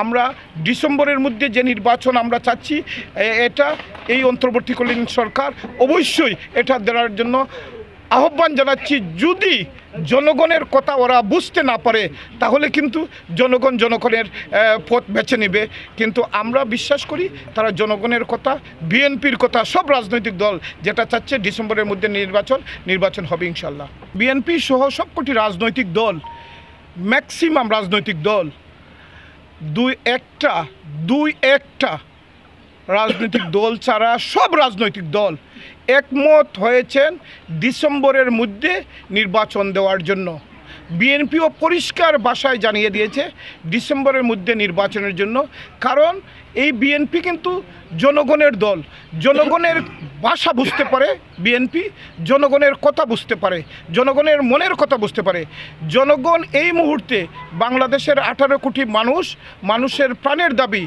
আমরা ডিসেম্বরের মধ্যে যে নির্বাচন আমরা চাচ্ছি, এটা এই অন্তর্বর্তীকালীন সরকার অবশ্যই এটা দেওয়ার জন্য আহ্বান জানাচ্ছি। যদি জনগণের কথা ওরা বুঝতে না পারে তাহলে কিন্তু জনগণের পথ বেছে নেবে। কিন্তু আমরা বিশ্বাস করি তারা জনগণের কথা, বিএনপির কথা, সব রাজনৈতিক দল যেটা চাচ্ছে ডিসেম্বরের মধ্যে নির্বাচন হবে ইনশাল্লাহ। বিএনপি সহ সবকটি রাজনৈতিক দল, ম্যাক্সিমাম রাজনৈতিক দল দুই একটা রাজনৈতিক দল ছাড়া সব রাজনৈতিক দল একমত হয়েছেন ডিসেম্বরের মধ্যে নির্বাচন দেওয়ার জন্য। বিএনপিও পরিষ্কার ভাষায় জানিয়ে দিয়েছে ডিসেম্বরের মধ্যে নির্বাচনের জন্য। কারণ এই বিএনপি কিন্তু জনগণের দল, জনগণের ভাষা বুঝতে পারে বিএনপি, জনগণের কথা বুঝতে পারে, জনগণের মনের কথা বুঝতে পারে। জনগণ এই মুহূর্তে বাংলাদেশের 18 কোটি মানুষের প্রাণের দাবি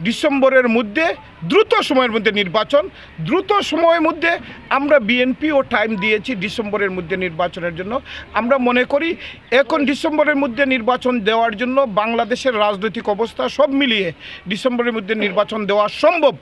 ডিসেম্বরের মধ্যে দ্রুত সময়ের মধ্যে নির্বাচন। দ্রুত সময়ের মধ্যে আমরা বিএনপিও টাইম দিয়েছি ডিসেম্বরের মধ্যে নির্বাচনের জন্য। আমরা মনে করি এখন ডিসেম্বরের মধ্যে নির্বাচন দেওয়ার জন্য বাংলাদেশের রাজনৈতিক অবস্থা সব মিলিয়ে ডিসেম্বরের মধ্যে নির্বাচন দেওয়া সম্ভব।